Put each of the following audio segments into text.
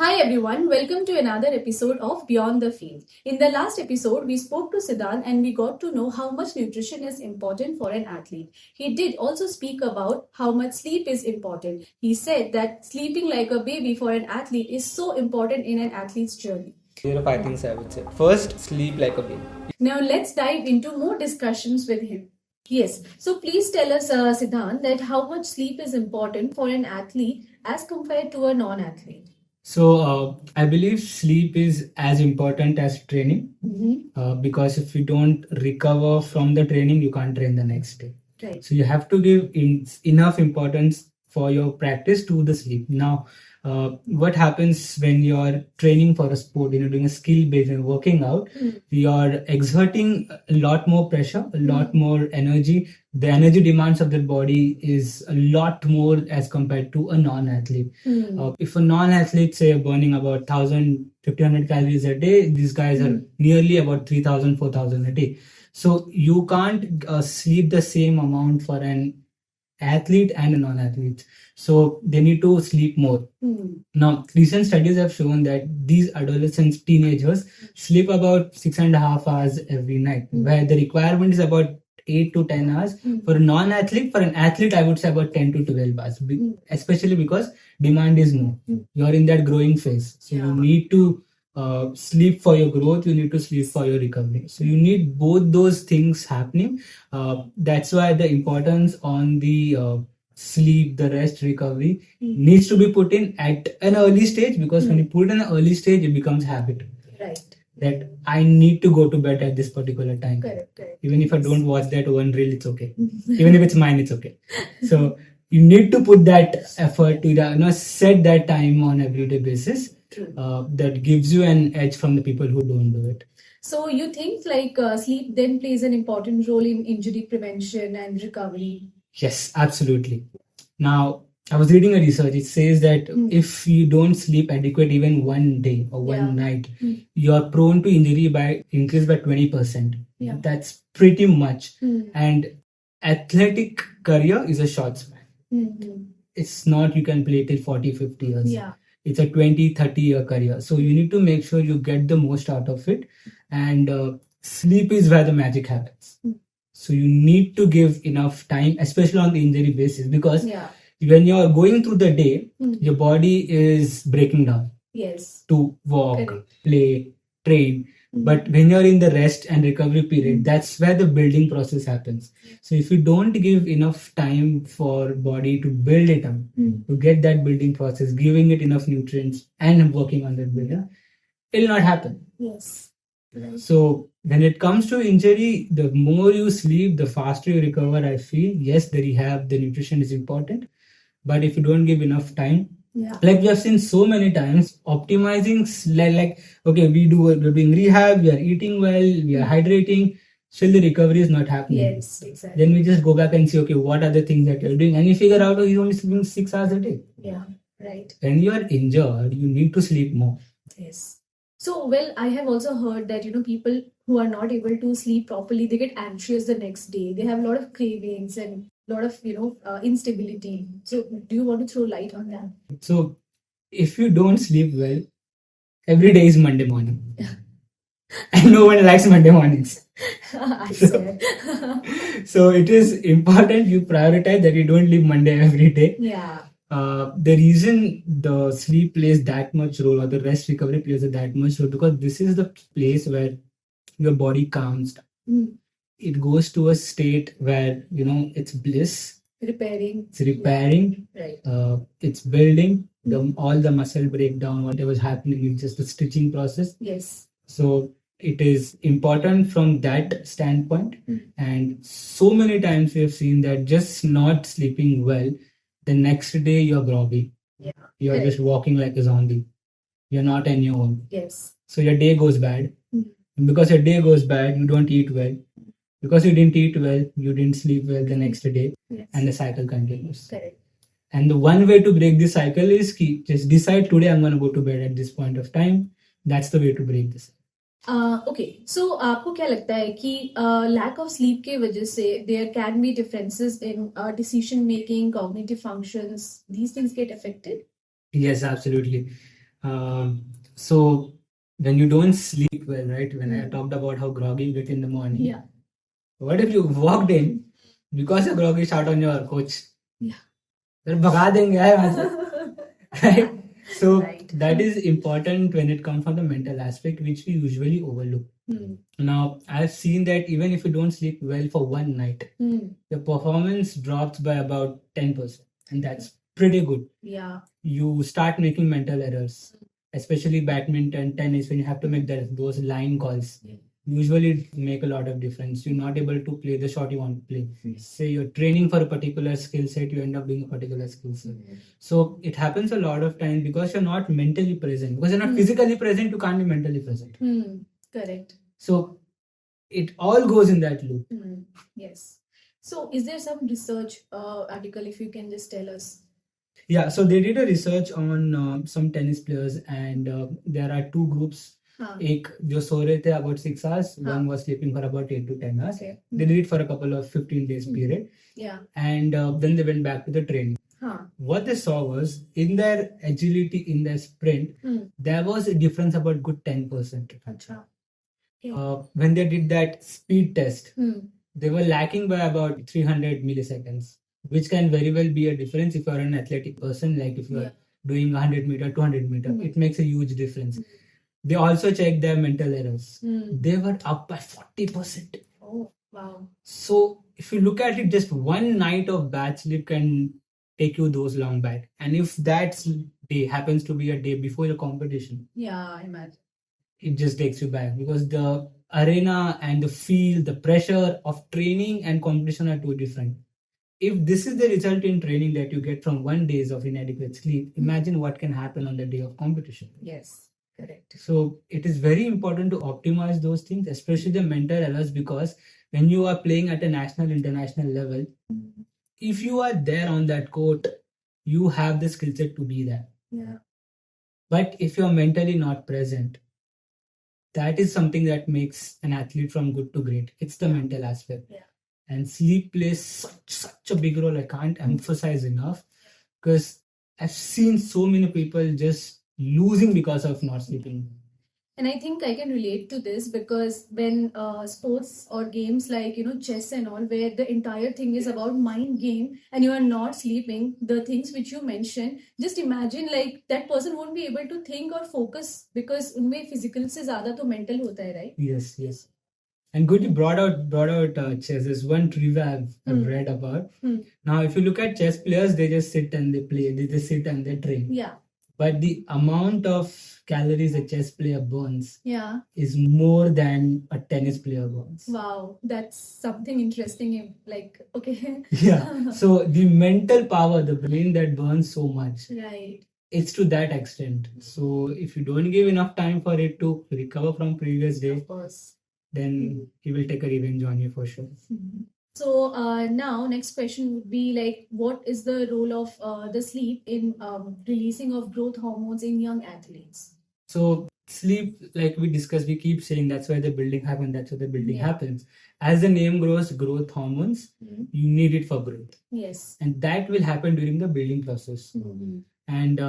Hi everyone, welcome to another episode of Beyond the Field. In the last episode, we spoke to Siddhant and we got to know how much nutrition is important for an athlete. He did also speak about how much sleep is important. He said that sleeping like a baby for an athlete is so important in an athlete's journey. There are 5 things I would say. First, sleep like a baby. Now let's dive into more discussions with him. Yes, so please tell us, Siddhant, that how much sleep is important for an athlete as compared to a non-athlete. So I believe sleep is as important as training because if you don't recover from the training, you can't train the next day. Right. So you have to give enough importance for your practice to the sleep. Now, what happens when you're training for a sport, you're doing a skill based and working out, you're exerting a lot more pressure, a lot more energy. The energy demands of the body is a lot more as compared to a non-athlete. If a non-athlete say burning about 1,000-1,500 calories a day, these guys are nearly about 3,000-4,000 a day. So you can't sleep the same amount for an athlete and a non-athlete. So they need to sleep more. Now, recent studies have shown that these adolescents, teenagers, sleep about 6.5 hours every night, where the requirement is about 8 to 10 hours. For a non-athlete, for an athlete, I would say about 10 to 12 hours, especially because demand is more. You're in that growing phase. So you need to sleep for your growth, you need to sleep for your recovery. So you need both those things happening. That's why the importance on the sleep, the rest, recovery needs to be put in at an early stage, because when you put it in an early stage, it becomes habit. Right. That I need to go to bed at this particular time. Correct. Even if I don't watch that one reel, it's okay. Even if it's mine, it's okay. So you need to put that effort to set that time on everyday basis. That gives you an edge from the people who don't do it. So you think like sleep then plays an important role in injury prevention and recovery? Yes, absolutely. Now, I was reading a research. It says that if you don't sleep adequate even one day or one night, you are prone to injury by increase by 20%. Yeah. That's pretty much. And athletic career is a short span. It's not you can play till 40, 50 years. Yeah. It's a 20, 30-year career. So you need to make sure you get the most out of it. And sleep is where the magic happens. So you need to give enough time, especially on the injury basis, because when you're going through the day, your body is breaking down. Yes. To walk, play, train. But when you're in the rest and recovery period, that's where the building process happens. So if you don't give enough time for body to build it up, to get that building process, giving it enough nutrients and working on that building, it'll not happen. Yes. Right. So when it comes to injury, the more you sleep, the faster you recover, I feel. Yes, the rehab, the nutrition is important. But if you don't give enough time, like we have seen so many times, optimizing, okay, we're doing rehab, we are eating well, we are hydrating, still the recovery is not happening. Yes, exactly. Then we just go back and see, okay, what are the things that you're doing? And you figure out, oh, you're only sleeping 6 hours a day. Yeah, right. When you are injured, you need to sleep more. Yes. So, well, I have also heard that, people who are not able to sleep properly, they get anxious the next day. They have a lot of cravings and a lot of, instability. So, do you want to throw light on that? So, if you don't sleep well, every day is Monday morning. And no one likes Monday mornings. I said. So, it is important you prioritize that you don't live Monday every day. Yeah. The reason the sleep plays that much role, or the rest recovery plays that much role, because this is the place where your body calms down. It goes to a state where it's bliss. It's repairing. Right. It's building. All the muscle breakdown, whatever's happening, is just the stitching process. Yes. So it is important from that standpoint. And so many times we have seen that just not sleeping well, the next day you're groggy. Yeah. You're just walking like a zombie. You're not on your own. Yes. So your day goes bad. And because your day goes bad, you don't eat well. Because you didn't eat well, you didn't sleep well the next day. Yes. And the cycle continues. Correct. And the one way to break this cycle is just decide today I'm going to go to bed at this point of time. That's the way to break this. Okay, so आपको क्या लगता है कि lack of sleep के वजह से there can be differences in decision making, cognitive functions, these things get affected? Yes, absolutely. So when you don't sleep well, right? When I talked about how groggy you get in the morning, Yeah. what if you walked in because you're groggy, shout on your coach? Yeah. फिर भगा देंगे यार वहाँ से, right? So Right. that is important when it comes from the mental aspect, which we usually overlook. Now, I've seen that even if you don't sleep well for one night, the performance drops by about 10%, and that's pretty good. Yeah. You start making mental errors, especially badminton, tennis, when you have to make those line calls. Usually make a lot of difference. You're not able to play the shot you want to play. Say you're training for a particular skill set, you end up doing a particular skill set. So it happens a lot of times because you're not mentally present. Because you're not physically present, you can't be mentally present. Correct. So it all goes in that loop. Yes. So is there some research article, if you can just tell us? Yeah, so they did a research on some tennis players, and there are two groups. एक जो सो रहे थे about 6 hours, one was sleeping for about 8 to 10 hours. Okay. They did it for a couple of 15 days period. Yeah. And then they went back to the training. What they saw was in their agility, in their sprint, there was a difference about good 10%. Acha. When they did that speed test, they were lacking by about 300 milliseconds, which can very well be a difference if you're an athletic person, like if you're doing 100 meter, 200 meter, it makes a huge difference. They also checked their mental errors. They were up by 40%. Oh, wow. So if you look at it, just one night of bad sleep can take you those long back. And if that day happens to be a day before your competition, yeah, I imagine, it just takes you back, because the arena and the field, the pressure of training and competition are too different. If this is the result in training that you get from 1 days of inadequate sleep, imagine what can happen on the day of competition. Yes. Correct. So it is very important to optimize those things, especially the mental errors, because when you are playing at a national, international level, if you are there on that court, you have the skill set to be there. Yeah. But if you're mentally not present, that is something that makes an athlete from good to great. It's the mental aspect. Yeah. And sleep plays such a big role. I can't emphasize enough, because I've seen so many people just losing because of not sleeping. And I think I can relate to this, because when sports or games like, chess and all, where the entire thing is about mind game and you are not sleeping, the things which you mentioned, just imagine like that person won't be able to think or focus, because unme physical se zyada to mental hota hai, right? Yes, yes. And good, you brought out chess. There's one trivia I've read about. Now, if you look at chess players, they just sit and they play. They just sit and they train. Yeah. But the amount of calories a chess player burns Yeah. is more than a tennis player burns. Wow, that's something interesting. Like, okay. Yeah. So the mental power, the brain that burns so much, Right. it's to that extent. So if you don't give enough time for it to recover from previous day, Of course. then he will take a revenge on you for sure. So now next question would be like, what is the role of the sleep in releasing of growth hormones in young athletes? So sleep, like we discussed, we keep saying that's why the building happens, that's why the building happens. As the name grows, growth hormones, you need it for growth. Yes. And that will happen during the building process. And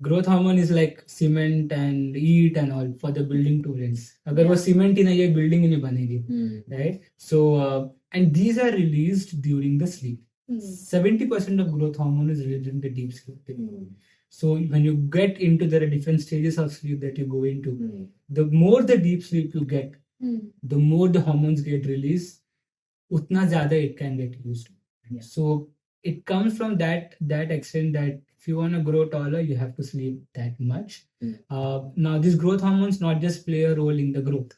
growth hormone is like cement and heat and all for the building to rinse. Agar wo cement hi nahi hai, building hi nahi banegi, right? So and these are released during the sleep. 70% of growth hormone is released in the deep sleep. So when you get into, there are different stages of sleep that you go into. The more the deep sleep you get, the more the hormones get released, utna zyada it can get used. So it comes from that extent that if you want to grow taller, you have to sleep that much. Now, these growth hormones not just play a role in the growth,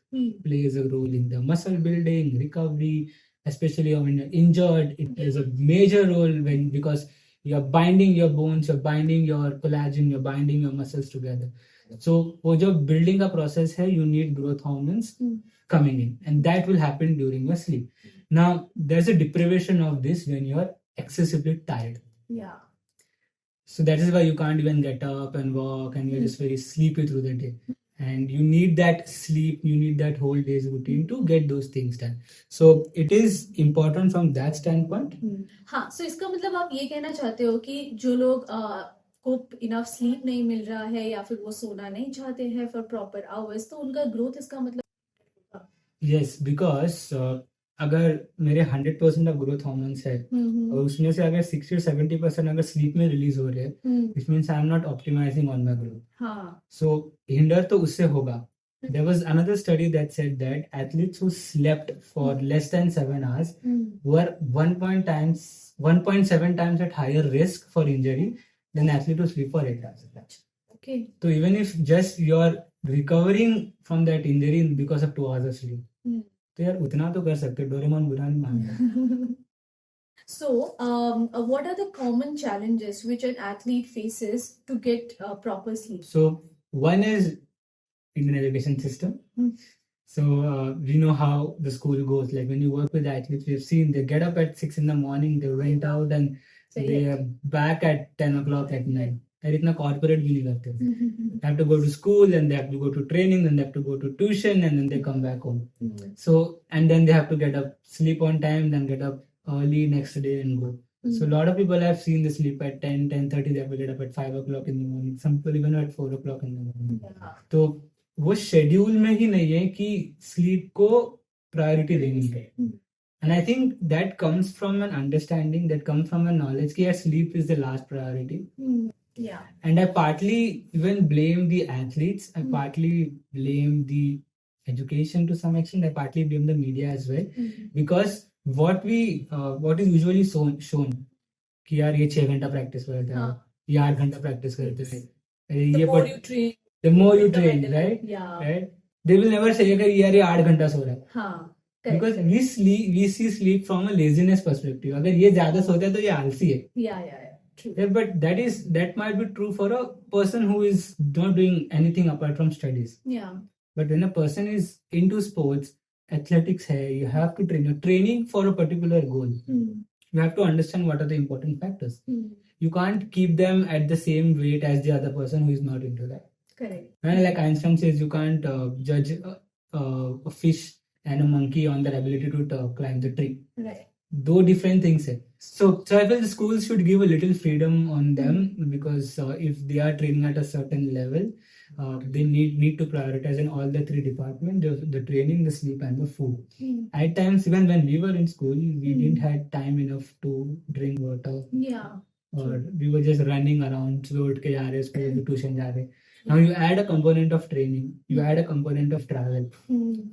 plays a role in the muscle building, recovery, especially when you're injured. It plays a major role because you're binding your bones, you're binding your collagen, you're binding your muscles together. So, wo jo building a process hai, you need growth hormones coming in, and that will happen during your sleep. Now, there's a deprivation of this when you're excessively tired. Yeah. So that is why you can't even get up and walk, and you're just very sleepy through the day. And you need that sleep, you need that whole day's routine to get those things done. So it is important from that standpoint. हाँ, so इसका मतलब आप ये कहना चाहते हो कि जो लोग को इनफ स्लीप नहीं मिल रहा है या फिर वो सोना नहीं चाहते हैं फॉर प्रॉपर आवर्स, तो उनका ग्रोथ इसका मतलब यस, बिकॉज अगर मेरे 100% ऑफ ग्रोथ हार्मोन्स है और उसमें से अगर 60-70% अगर स्लीप में रिलीज हो रहे हैं, it means I am not optimising on my growth. हाँ. सो हिंडर तो उससे होगा. There was another study that said that athletes who slept for less than 7 hours were 1.7 times at higher risk for injury than athletes who sleep for 8 hours. Okay. So even if just you're recovering from that injury because of 2 hours of sleep, तो यार उतना तो कर सकते. Doraemon बुरा नहीं मानेगा. So, what are the common challenges which an athlete faces to get proper sleep? So one is Indian education system. So we know how the school goes. Like when you work with athletes, we've seen they get up at 6 in the morning, they went out and they are back at 10 o'clock at night. And इतना corporate भी नहीं करते. They have to go to school and they have to go to training, then they have to go to tuition and then they come back home. So and then they have to get up, sleep on time, then get up early next day and go. So a lot of people have seen they sleep at 10, 10:30, they have to get up at 5 o'clock in the morning. Some people even at 4 o'clock in the morning. तो वो schedule में ही नहीं है कि sleep को priority देनी है. And I think that comes from an understanding, that comes from an knowledge कि यार sleep is the last priority. And I partly even blame the athletes, I partly blame the education to some extent, I partly blame the media as well. Because what is usually shown कि यार ये 6 घंटा practice करते हैं, ये 8 घंटा practice करते हैं. The more you train, the more you train, right? Yeah. Right? They will never say कि यार ये 8 घंटा सो रहा है. हाँ. Because we see sleep from a laziness perspective. अगर ये ज्यादा सोता है तो ये आलसी है. Yeah. True. Yeah, but that might be true for a person who is not doing anything apart from studies. Yeah. But when a person is into sports, athletics hai, you have to train. You're training for a particular goal. You have to understand what are the important factors. You can't keep them at the same weight as the other person who is not into that. Correct. And like Einstein says, you can't judge a fish and a monkey on their ability to climb the tree. Right. Though different things. So I feel the schools should give a little freedom on them because if they are training at a certain level, they need to prioritize in all the 3 departments, the training, the sleep and the food. At times, even when we were in school, we didn't have time enough to drink water. Yeah. Or we were just running around, so उठ के जा रहे school, tuition जा रहे. Now you add a component of training, you add a component of travel.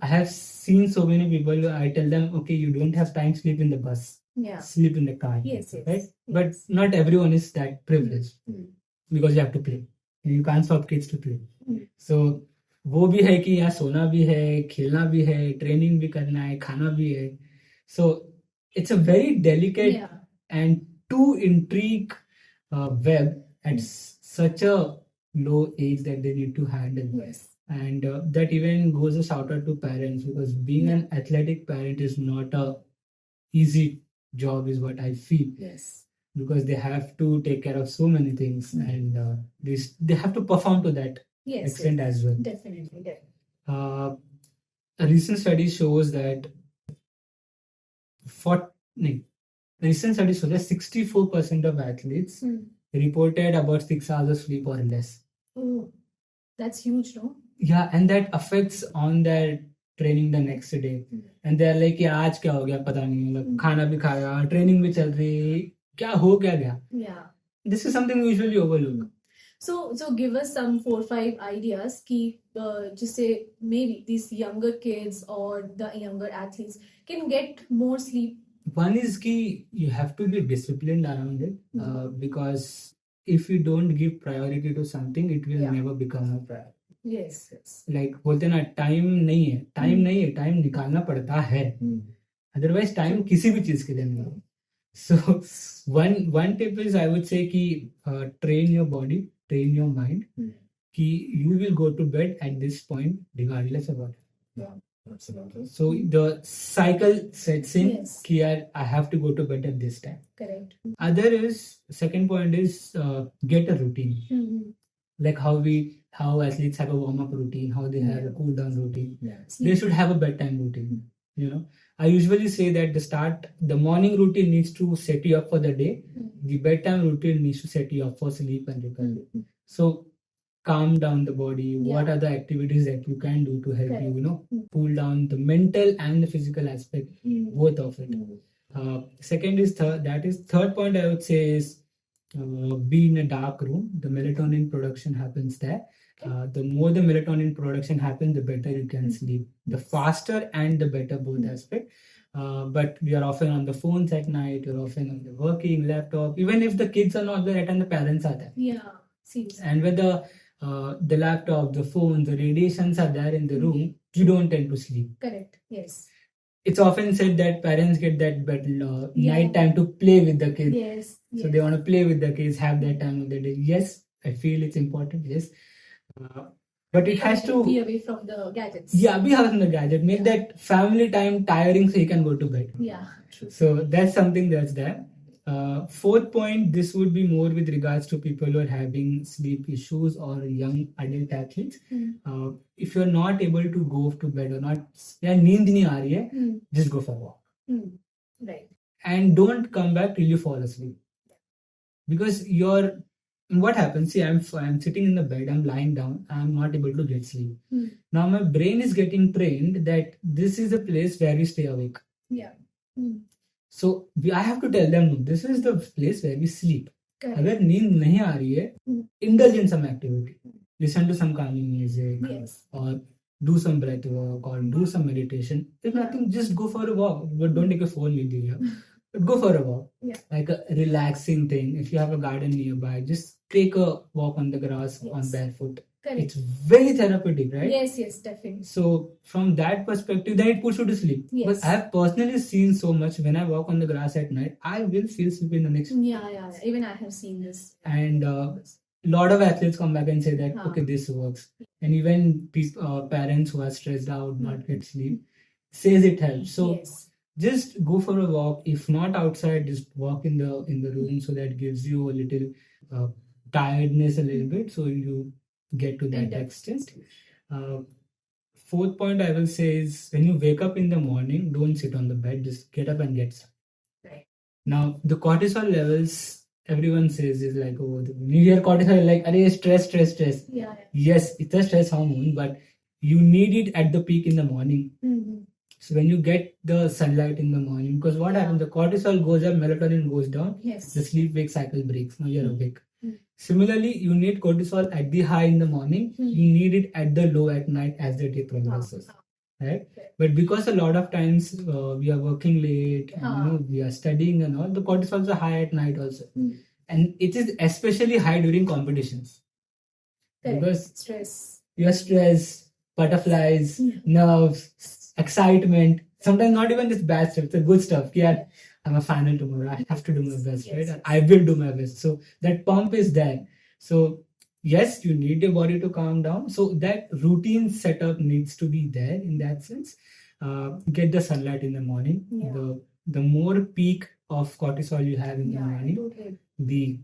I have seen so many people, I tell them, okay, you don't have time, sleep in the bus. Yeah. Sleep in the car. Yes. Right? But not everyone is that privileged because you have to play. You can't stop kids to play. So वो भी है कि यहाँ सोना भी है, खेलना भी है, ट्रेनिंग भी करना है, खाना भी है. So it's a very delicate and too intrigue web at such a low age that they need to handle. Yes. And that even goes a shout out to parents, because being an athletic parent is not a easy job, is what I feel. Yes. Because they have to take care of so many things and they have to perform to that extent as well. Definitely. A recent study shows that 64% of athletes reported about 6 hours of sleep or less. Oh, that's huge, no? Yeah, and that affects on their training the next day. And they are like, यार आज क्या हो गया पता नहीं, मतलब खाना भी खाया, ट्रेनिंग भी चल रही, क्या हो क्या गया. Yeah. This is something we usually overlook. So give us some 4-5 ideas कि जिससे maybe these younger kids or the younger athletes can get more sleep. One is कि you have to be disciplined around it because if you don't give priority to something, it will never become a priority. Yes. Like बोलते ना, time नहीं है, time निकालना पड़ता है. Otherwise time किसी भी चीज के लिए नहीं है. So one tip is, I would say कि train your body, train your mind कि you will go to bed at this point regardless about it. Yeah, absolutely. So the cycle sets in कि यार I have to go to bed at this time. Correct. Second point is get a routine. Like how athletes have a warm-up routine, how they have a cool-down routine. Yeah. They should have a bedtime routine. I usually say that the morning routine needs to set you up for the day. The bedtime routine needs to set you up for sleep and recovery. So calm down the body. What are the activities that you can do to help you, cool down the mental and the physical aspect, both of it. Second is third point I would say is be in a dark room. The melatonin production happens there. The more the melatonin production happens, the better you can sleep. The faster and the better both aspect. But we are often on the phones at night. You're often on the working laptop. Even if the kids are not there, at and the parents are there. Yeah, seriously. And with the laptop, the phone, the radiations are there in the room, you don't tend to sleep. Correct. Yes. It's often said that parents get that night time to play with the kids. Yes. So they want to play with the kids, have that time of the day. Yes, I feel it's important. Yes. But it has to be away from the gadgets. Yeah, be away from the gadget. Make that family time tiring so you can go to bed. Yeah. True. So that's something that's there. Fourth point, this would be more with regards to people who are having sleep issues or young adult athletes. If you're not able to go to bed or not, neend nahi aa rahi hai, just go for a walk. Right. And don't come back till you fall asleep. Because what happens? See, I'm sitting in the bed, I'm lying down, I'm not able to get sleep. Now my brain is getting trained that this is a place where we stay awake. Yeah. So I have to tell them, no, this is the place where we sleep. अगर नींद नहीं आ रही है, indulge in some activity. Listen to some calming music. Yes. Or do some breath work or do some meditation. If nothing, just go for a walk. But don't take a phone with you. But go for a walk. Yeah. Like a relaxing thing. If you have a garden nearby, just take a walk on the grass on barefoot. Correct. It's very therapeutic, right? Yes, definitely. So from that perspective, then it puts you to sleep. Yes. But I have personally seen so much when I walk on the grass at night, I will feel sleepy in the next. Yeah. Even I have seen this. And lot of athletes come back and say that, okay, this works. And even parents who are stressed out, not get sleep, says it helps. So just go for a walk. If not outside, just walk in the room. So that gives you a little tiredness a little bit. So you get to that extent. Fourth point I will say is when you wake up in the morning, don't sit on the bed, just get up and get started. Right. Now the cortisol levels, everyone says is like, oh, when you hear cortisol, like, arey, stress. Yeah. Yes, it's a stress hormone, but you need it at the peak in the morning. So when you get the sunlight in the morning, because what happens, the cortisol goes up, melatonin goes down, the sleep-wake cycle breaks. Now you're awake. Similarly, you need cortisol at the high in the morning. You need it at the low at night as the day progresses. Right? But because a lot of times we are working late and we are studying and all, the cortisols are high at night also. And it is especially high during competitions. Correct. Because stress. Your stress, butterflies, nerves, excitement. Sometimes not even this bad stuff, the good stuff. Yeah, I'm a final tomorrow. I have to do my best, right? And I will do my best. So that pump is there. So yes, you need your body to calm down. So that routine setup needs to be there in that sense. Get the sunlight in the morning. The more peak of cortisol you have in the morning, the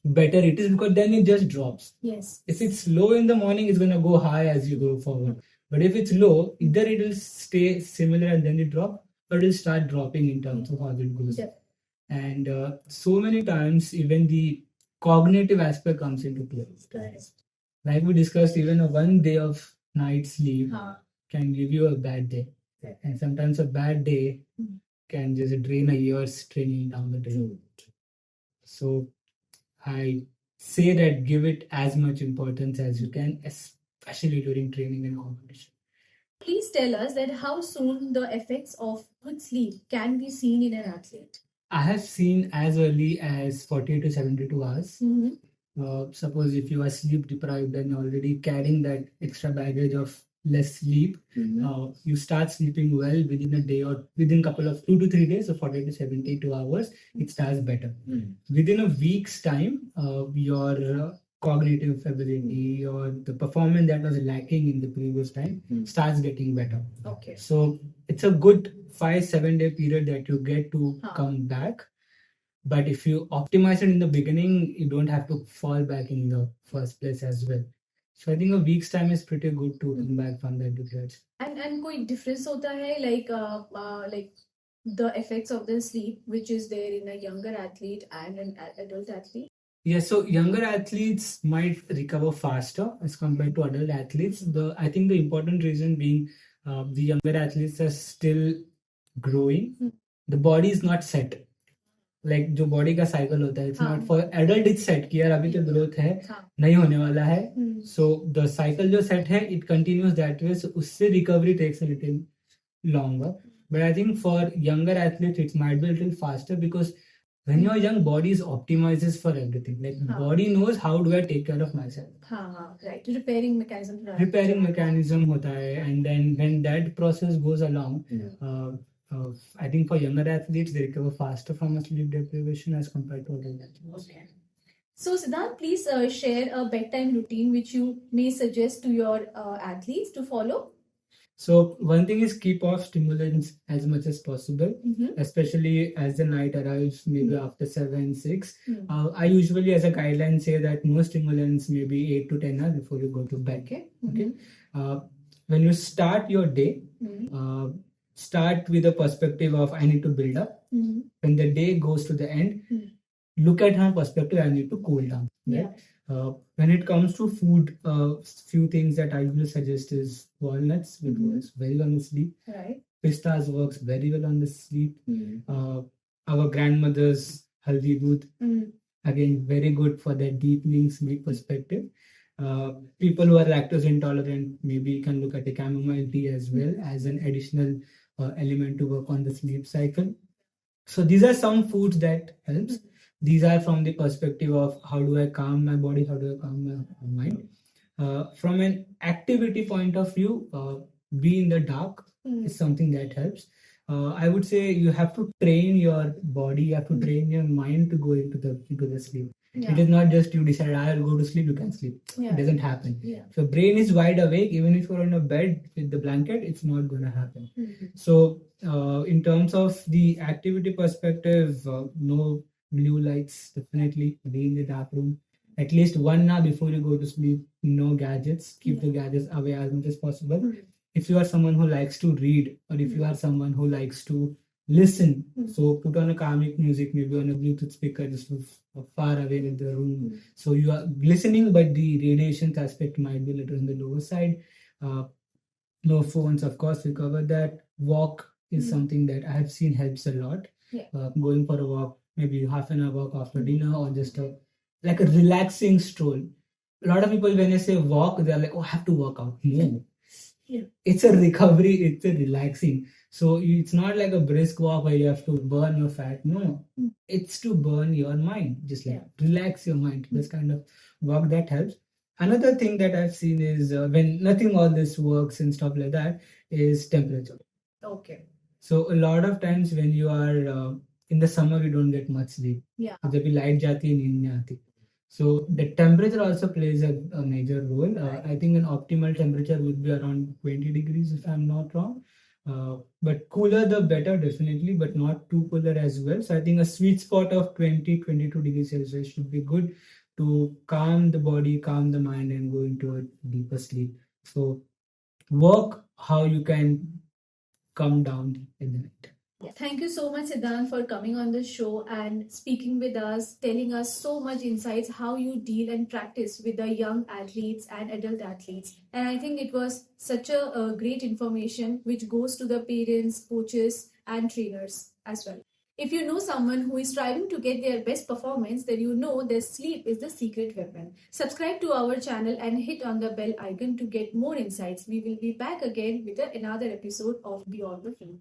better it is, because then it just drops. Yes. If it's low in the morning, it's going to go high as you go forward. But if it's low, either it will stay similar and then it drop, or it will start dropping in terms of how it goes. And so many times, even the cognitive aspect comes into play. Like we discussed, even a 1 day of night sleep can give you a bad day. And sometimes a bad day can just drain a year's training down the drain. So I say that give it as much importance as you can, especially during training and competition. Please tell us that how soon the effects of good sleep can be seen in an athlete. I have seen as early as 40 to 72 hours. Suppose if you are sleep deprived and you're already carrying that extra baggage of less sleep, you start sleeping well within a day or within a couple of 2 to 3 days, so 40 to 72 hours, it starts better. Within a week's time, your cognitive ability or the performance that was lacking in the previous time starts getting better. Okay. So it's a good 5-7 day period that you get to come back. But if you optimize it in the beginning, you don't have to fall back in the first place as well. So I think a week's time is pretty good to come back from that depression. And And कोई difference होता है like the effects of the sleep which is there in a younger athlete and an adult athlete? Yeah, so younger athletes might recover faster as compared to adult athletes. I think the important reason being the younger athletes are still growing. The body is not set. Like जो body का cycle होता है it's not for adult it's set कि यार अभी तो growth है नहीं होने वाला है सो द साइकिल जो सेट है it continues that way so उससे recovery takes a little longer. But I think for younger athletes, it might be a little faster because when you're young, body optimizes for everything. Like body knows how do I take care of myself. Right. Repairing mechanism. Repairing mechanism hota hai, and then when that process goes along, I think for younger athletes, they recover faster from a sleep deprivation as compared to adult athletes. Okay. So Siddhant, please share a bedtime routine which you may suggest to your athletes to follow. So one thing is keep off stimulants as much as possible, especially as the night arrives, maybe after 7, 6. I usually, as a guideline, say that no stimulants maybe 8 to 10 hours before you go to bed. Okay. When you start your day, start with the perspective of I need to build up. When the day goes to the end, look at her perspective, I need to cool down. Right? Yeah. When it comes to food, few things that I will suggest is walnuts, which works very well on the sleep. Right. Pistas works very well on the sleep. Our grandmother's haldi doodh, again, very good for that deepening sleep perspective. People who are lactose intolerant, maybe you can look at the chamomile tea as well as an additional element to work on the sleep cycle. So these are some foods that helps. These are from the perspective of how do I calm my body, how do I calm my mind. From an activity point of view, be in the dark is something that helps. I would say you have to train your body, you have to train your mind to go into the sleep. It is not just you decide I'll go to sleep, you can sleep. It doesn't happen. If your brain is wide awake, even if you're on a bed with the blanket, it's not going to happen. So in terms of the activity perspective, no blue lights, definitely be in the dark room. At least 1 hour before you go to sleep, no gadgets. Keep the gadgets away as much as possible. If you are someone who likes to read, or if you are someone who likes to listen, so put on a calming music, maybe on a Bluetooth speaker, just far away in the room. So you are listening, but the radiation aspect might be a little on the lower side. No phones, of course, we covered that. Walk is something that I have seen helps a lot. Going for a walk, maybe half an hour walk after dinner, or just like a relaxing stroll. A lot of people, when I say walk, they're like, oh, I have to work out. No. It's a recovery, it's a relaxing. So it's not like a brisk walk where you have to burn your fat. No, it's to burn your mind. Just like relax your mind. This kind of walk that helps. Another thing that I've seen is when nothing all this works and stuff like that is temperature. Okay. So a lot of times when you are in the summer, we don't get much sleep. जब भी light जाती है नींद नहीं आती. So the temperature also plays a major role. I think an optimal temperature would be around 20 degrees if I'm not wrong. But cooler the better, definitely, but not too cooler as well. So I think a sweet spot of 20-22 degrees Celsius should be good to calm the body, calm the mind, and go into a deeper sleep. So work how you can come down in the night. Thank you so much, Siddhant, for coming on the show and speaking with us, telling us so much insights how you deal and practice with the young athletes and adult athletes. And I think it was such a great information which goes to the parents, coaches, and trainers as well. If you know someone who is striving to get their best performance, then you know their sleep is the secret weapon. Subscribe to our channel and hit on the bell icon to get more insights. We will be back again with another episode of Beyond the Field.